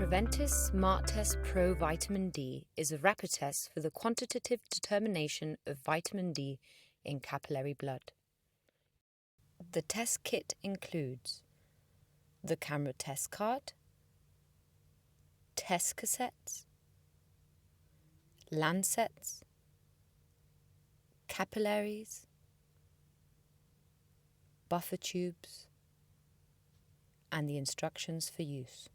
Preventis SmarTest Pro Vitamin D is a rapid test for the quantitative determination of vitamin D in capillary blood. The test kit includes the camera test card, test cassettes, lancets, capillaries, buffer tubes, and the instructions for use.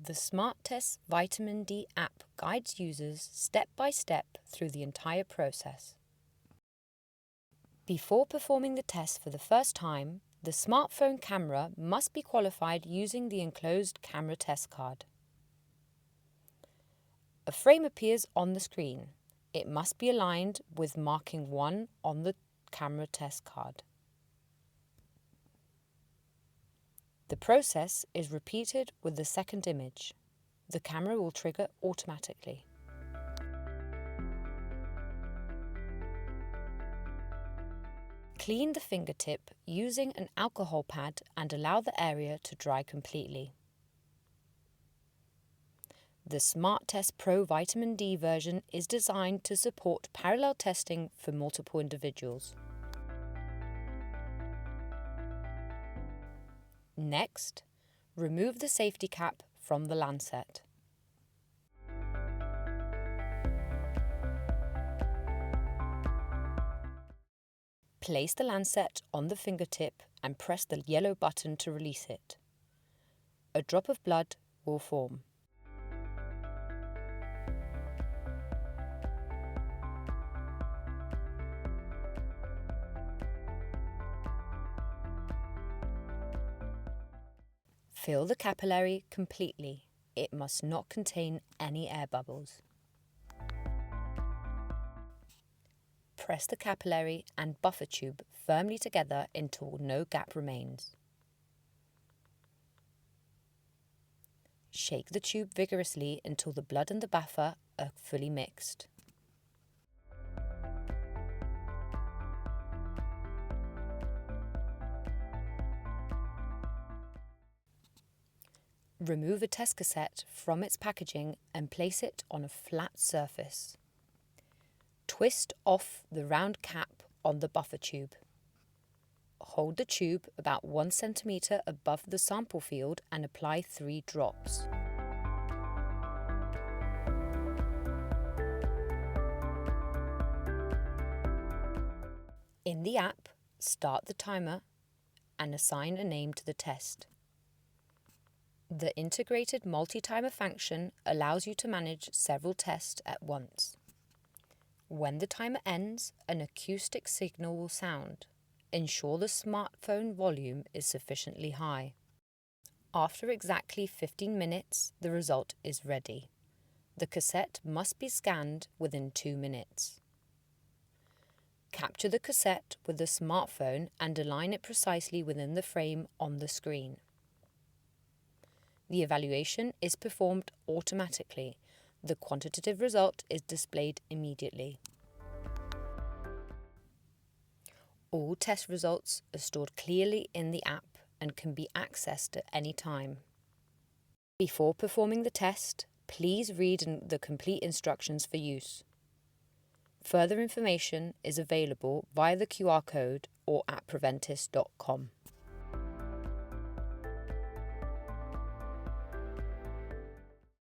The SmarTest Vitamin D app guides users step by step through the entire process. Before performing the test for the first time, the smartphone camera must be qualified using the enclosed camera test card. A frame appears on the screen. It must be aligned with marking 1 on the camera test card. The process is repeated with the second image. The camera will trigger automatically. Clean the fingertip using an alcohol pad and allow the area to dry completely. The SmarTest Pro Vitamin D version is designed to support parallel testing for multiple individuals. Next, remove the safety cap from the lancet. Place the lancet on the fingertip and press the yellow button to release it. A drop of blood will form. Fill the capillary completely. It must not contain any air bubbles. Press the capillary and buffer tube firmly together until no gap remains. Shake the tube vigorously until the blood and the buffer are fully mixed. Remove a test cassette from its packaging and place it on a flat surface. Twist off the round cap on the buffer tube. Hold the tube about 1 centimeter above the sample field and apply 3 drops. In the app, start the timer and assign a name to the test. The integrated multi-timer function allows you to manage several tests at once. When the timer ends, an acoustic signal will sound. Ensure the smartphone volume is sufficiently high. After exactly 15 minutes, the result is ready. The cassette must be scanned within 2 minutes. Capture the cassette with the smartphone and align it precisely within the frame on the screen. The evaluation is performed automatically. The quantitative result is displayed immediately. All test results are stored clearly in the app and can be accessed at any time. Before performing the test, please read the complete instructions for use. Further information is available via the QR code or at preventis.com.